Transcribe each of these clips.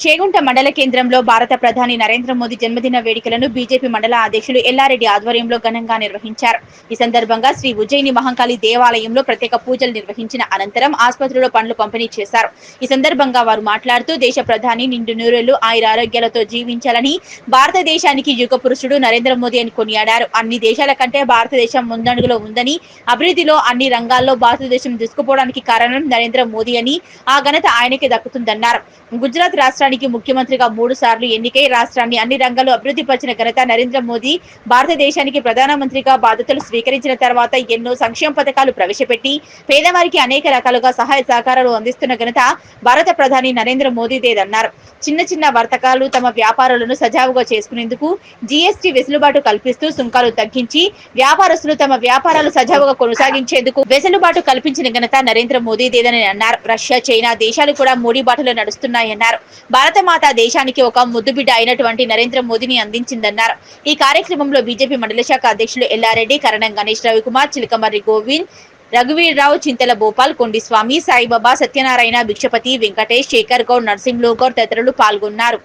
చేగుంట మండల కేంద్రంలో భారత ప్రధాని నరేంద్ర మోదీ జన్మదిన వేడుకలను బీజేపీ మండల అధ్యక్షులు ఎల్లారెడ్డి ఆధ్వర్యంలో ఘనంగా నిర్వహించారు. ఈ సందర్భంగా శ్రీ ఉజ్జయిని మహంకాళి దేవాలయంలో ప్రత్యేక పూజలు నిర్వహించిన అనంతరం ఆసుపత్రిలో పండ్లు పంపిణీ చేశారు. ఈ సందర్భంగా వారు మాట్లాడుతూ దేశ ప్రధాని నిండు నూరేళ్లు ఆయురారోగ్యాలతో జీవించాలని, భారతదేశానికి యుగ పురుషుడు నరేంద్ర మోదీ అని కొనియాడారు. అన్ని దేశాల కంటే భారతదేశం ముందంజలో ఉందని, అభివృద్ధిలో అన్ని రంగాల్లో భారతదేశం దూసుకుపోవడానికి కారణం నరేంద్ర మోదీ అని, ఆ ఘనత ఆయనకే దక్కుతుందన్నారు. గుజరాత్ రాష్ట్రానికి ముఖ్యమంత్రిగా 3 సార్లు ఎన్నికై రాష్ట్రాన్ని అన్ని రంగాల్లో అభివృద్ధి పరిచిన ఘనత నరేంద్ర మోదీ. భారతదేశానికి ప్రధానమంత్రిగా బాధ్యతలు స్వీకరించిన తర్వాత ఎన్నో సంక్షేమ పథకాలు ప్రవేశపెట్టి పేదవారికి అనేక రకాలుగా సహాయ సహకారాలు అందిస్తున్న ఘనత భారత ప్రధాని నరేంద్ర మోదీదేదన్నారు. చిన్న చిన్న వర్తకాలు తమ వ్యాపారాలను సజావుగా చేసుకునేందుకు జీఎస్టీ వెసులుబాటు కల్పిస్తూ సుంకాలు తగ్గించి వ్యాపారస్తులు తమ వ్యాపారాలు సజావుగా కొనసాగించేందుకు వెసులుబాటు కల్పించిన ఘనత నరేంద్ర మోదీదేదని అన్నారు. రష్యా, చైనా దేశాలు కూడా మోడీ బాటలో నడుస్తున్నాయన్నారు. భారత మాత దేశానికి ఒక ముద్దుబిడ్డ అయినటువంటి నరేంద్ర మోదీని అందించిందన్నారు. ఈ కార్యక్రమంలో బీజేపీ మండల శాఖ అధ్యక్షులు ఎల్లారెడ్డి, కరణం గణేష్, రవికుమార్, చిలకమర్రి గోవింద్, రఘువీర్రావు, చింతల భూపాల్, కొండిస్వామి, సాయిబాబా, సత్యనారాయణ, భిక్షపతి, వెంకటేష్, శేఖర్ గౌడ్, నరసింహులు గౌడ్ తదితరులు పాల్గొన్నారు.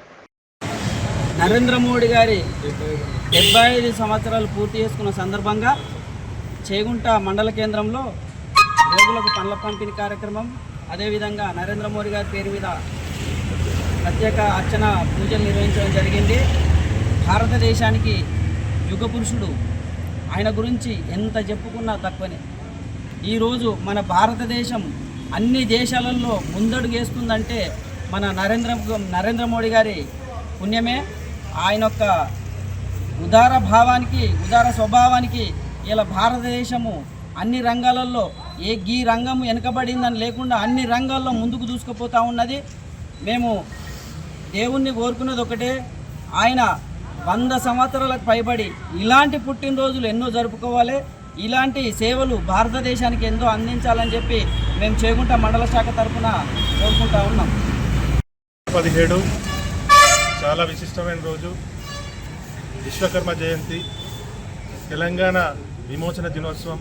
నరేంద్ర మోడీ గారి 75 సంవత్సరాలు పూర్తి చేసుకున్న సందర్భంగా చేగుంట మండల కేంద్రంలో రోగులకు పండ్ల పంపిణీ కార్యక్రమం, అదేవిధంగా నరేంద్ర మోడీ గారి పేరు మీద ప్రత్యేక అర్చన పూజలు నిర్వహించడం జరిగింది. భారతదేశానికి యుగ పురుషుడు, ఆయన గురించి ఎంత చెప్పుకున్నా తక్కువనే. ఈరోజు మన భారతదేశం అన్ని దేశాలలో ముందడుగేస్తుందంటే మన నరేంద్ర మోడీ గారి పుణ్యమే. ఆయన యొక్క ఉదార భావానికి, ఉదార స్వభావానికి ఇలా భారతదేశము అన్ని రంగాలలో ఈ రంగం వెనుకబడిందని లేకుండా అన్ని రంగాల్లో ముందుకు దూసుకుపోతూ ఉన్నది. మేము దేవుణ్ణి కోరుకున్నది ఒకటే, ఆయన 100 సంవత్సరాలకు పైబడి ఇలాంటి పుట్టినరోజులు ఎన్నో జరుపుకోవాలి, ఇలాంటి సేవలు భారతదేశానికి ఎంతో అందించాలని చెప్పి మేము చేగుంట మండల శాఖ తరఫున కోరుకుంటా ఉన్నాం. 17 చాలా విశిష్టమైన రోజు, విశ్వకర్మ జయంతి, తెలంగాణ విమోచన దినోత్సవం,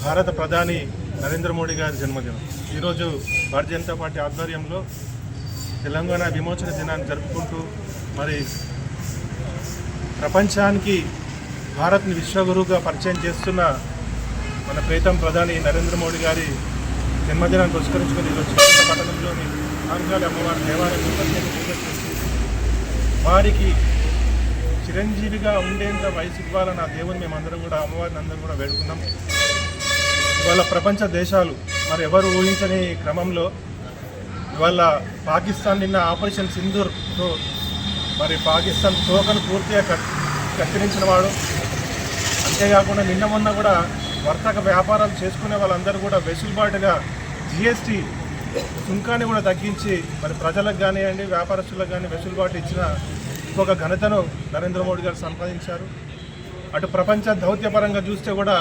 భారత ప్రధాని నరేంద్ర మోడీ గారి జన్మదినం. ఈరోజు భారతీయ జనతా పార్టీ ఆధ్వర్యంలో తెలంగాణ విమోచన దినాన్ని జరుపుకుంటూ మరి ప్రపంచానికి భారత్ని విశ్వగురువుగా పరిచయం చేస్తున్న మన ప్రీతం ప్రధాని నరేంద్ర మోడీ గారి జన్మదినాన్ని పురస్కరించుకుని ఈరోజు పట్టణంలోని మహంకాళి అమ్మవారి దేవాలయంలో ప్రత్యేక పూజలు చేసి వారికి చిరంజీవిగా ఉండేంత వయసు ఇవ్వాలని ఆ దేవుని మేమందరం కూడా, అమ్మవారిని అందరం కూడా వేడుకున్నాం. ఇవాళ ప్రపంచ దేశాలు మరి ఎవరు ఊహించని క్రమంలో ఇవాళ పాకిస్తాన్ నిన్న ఆపరేషన్ సింధూర్తో మరి పాకిస్తాన్ తోకను పూర్తిగా కత్తిరించిన వాడు. అంతేకాకుండా నిన్న మొన్న కూడా వర్తక వ్యాపారాలు చేసుకునే వాళ్ళందరూ కూడా వెసులుబాటుగా జిఎస్టీ సుంకాన్ని కూడా తగ్గించి మరి ప్రజలకు కానివ్వండి, వ్యాపారస్తులకు కానీ వెసులుబాటు ఇచ్చిన ఇంకొక ఘనతను నరేంద్ర మోడీ గారు సంపాదించారు. అటు ప్రపంచ దౌత్యపరంగా చూస్తే కూడా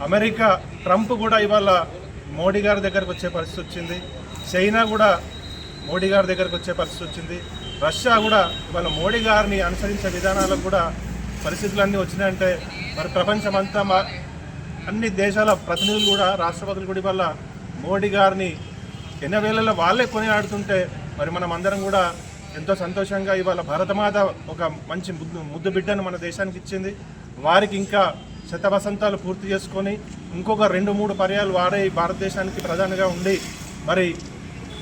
అమెరికా ట్రంప్ కూడా ఇవాళ మోడీ గారి దగ్గరకు వచ్చే పరిస్థితి వచ్చింది. చైనా కూడా మోడీ గారి దగ్గరకు వచ్చే పరిస్థితి వచ్చింది. రష్యా కూడా ఇవాళ మోడీ గారిని అనుసరించే విధానాలకు కూడా పరిస్థితులన్నీ వచ్చినాయంటే మరి ప్రపంచమంతా అన్ని దేశాల ప్రతినిధులు కూడా, రాష్ట్రపతులు కూడా ఇవాళ మోడీ గారిని ఎన్నవేళలో వాళ్ళే కొనియాడుతుంటే మరి మనం అందరం కూడా ఎంతో సంతోషంగా ఇవాళ భారతమాత ఒక మంచి ముద్దు బిడ్డను మన దేశానికి ఇచ్చింది. వారికి ఇంకా శతవసంతాలు పూర్తి చేసుకొని ఇంకొక 2-3 పర్యాలు వారే భారతదేశానికి ప్రధానిగా ఉండి మరి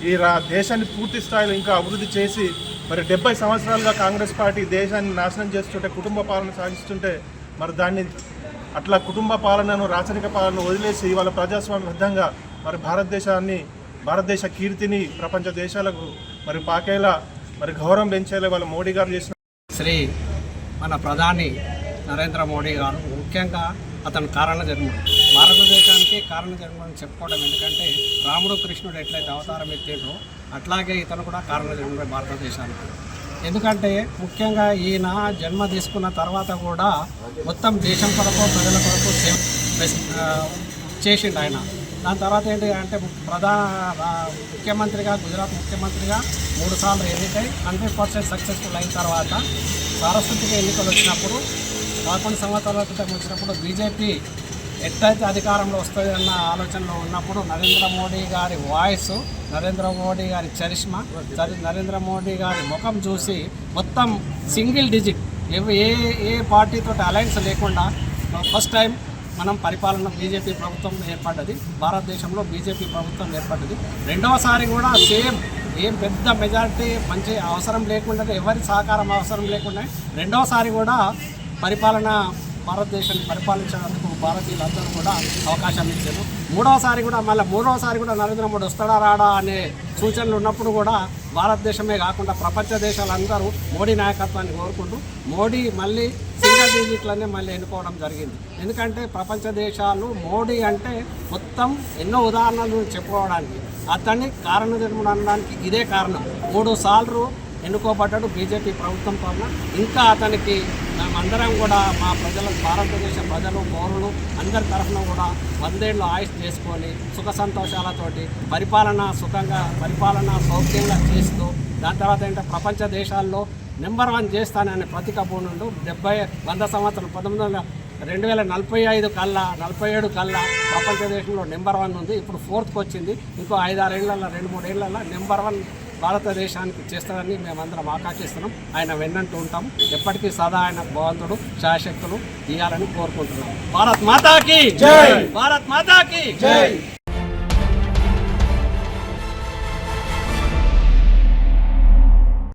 ఈ దేశాన్ని పూర్తి స్థాయిలో ఇంకా అభివృద్ధి చేసి మరి 70 సంవత్సరాలుగా కాంగ్రెస్ పార్టీ దేశాన్ని నాశనం చేస్తుంటే, కుటుంబ పాలన సాగిస్తుంటే మరి దాన్ని అట్లా కుటుంబ పాలనను, రాచరిక పాలనను వదిలేసి ఇవాళ ప్రజాస్వామ్యబద్ధంగా మరి భారతదేశ కీర్తిని ప్రపంచ దేశాలకు మరి పాకేలా మరి గౌరవం పెంచేలా వాళ్ళ మోడీ గారు చేసిన శ్రీ మన ప్రధాని నరేంద్ర మోడీ గారు ముఖ్యంగా అతను కారణ జన్ముడు, భారతదేశానికి కారణ జన్ముడు అని చెప్పుకోవడం. ఎందుకంటే రాముడు కృష్ణుడు ఎట్లయితే అవతారం ఎత్తిండ్రో అట్లాగే ఇతను కూడా కారణ జన్ముడు భారతదేశానికి. ఎందుకంటే ముఖ్యంగా ఈయన జన్మ తీసుకున్న తర్వాత కూడా మొత్తం దేశం కొరకు, ప్రజల కొరకు చేసిండు ఆయన. దాని తర్వాత ఏంటి అంటే ముఖ్యమంత్రిగా, గుజరాత్ ముఖ్యమంత్రిగా 3 సార్లు ఎన్నికై 100% సక్సెస్ఫుల్ అయిన తర్వాత సారస్వతిగా ఎన్నికలు వచ్చినప్పుడు 11 సంవత్సరాల క్రితం వచ్చినప్పుడు బీజేపీ ఎట్లయితే అధికారంలో వస్తుందన్న ఆలోచనలో ఉన్నప్పుడు నరేంద్ర మోడీ గారి వాయిస్, నరేంద్ర మోడీ గారి చరిష్మా, నరేంద్ర మోడీ గారి ముఖం చూసి మొత్తం సింగిల్ డిజిట్ ఏ పార్టీతో అలయన్స్ లేకుండా ఫస్ట్ టైం మనం పరిపాలన బీజేపీ ప్రభుత్వం ఏర్పడ్డది, భారతదేశంలో బీజేపీ ప్రభుత్వం ఏర్పడ్డది. రెండవసారి కూడా సేమ్ ఏం పెద్ద మెజారిటీ మంచి అవసరం లేకుండా, ఎవరి సహకారం అవసరం లేకుండా రెండవసారి కూడా భారతదేశాన్ని పరిపాలించడానికి భారతీయులందరూ కూడా అవకాశం ఇచ్చారు. మూడవసారి కూడా నరేంద్ర మోడీ వస్తాడా రాడా అనే సూచనలు ఉన్నప్పుడు కూడా భారతదేశమే కాకుండా ప్రపంచ దేశాలందరూ మోడీ నాయకత్వాన్ని కోరుకుంటూ మోడీ మళ్ళీ సింగిల్ డిజిట్లనే మళ్ళీ ఎన్నుకోవడం జరిగింది. ఎందుకంటే ప్రపంచ దేశాలు మోడీ అంటే మొత్తం ఎన్నో ఉదాహరణలు చెప్పుకోవడానికి, అతన్ని కారణజన్ముడు అనడానికి ఇదే కారణం. 3 సార్లు ఎన్నుకోబడ్డాడు బీజేపీ ప్రభుత్వం వలన. ఇంకా అతనికి మేమందరం కూడా మా భారతదేశ ప్రజలు పౌరులు అందరి తరఫున కూడా 100 ఏళ్ళు ఆయుష్ చేసుకొని సుఖ సంతోషాలతోటి పరిపాలన సౌఖ్యంగా చేస్తూ, దాని తర్వాత ఏంటంటే ప్రపంచ దేశాల్లో నెంబర్ 1 చేస్తానని ప్రతికబూనుండు 100 సంవత్సరాలు 2047 కల్లా ప్రపంచ దేశంలో నెంబర్ 1 ఉంది. ఇప్పుడు 4th వచ్చింది. ఇంకో 5-6 ఏళ్లలో 2-3 ఏళ్లలో నెంబర్ 1 భారతదేశానికి చేస్తారని మేమందరం ఆకాంక్షిస్తున్నాం. ఆయన వెన్నంటూ ఉంటాం. ఎప్పటికీ సదా ఆయన భగవంతుడు శాశక్తులు ఇవ్వాలని కోరుకుంటున్నాం. భారత్ మాతాకి జై! భారత్ మాతాకి జై!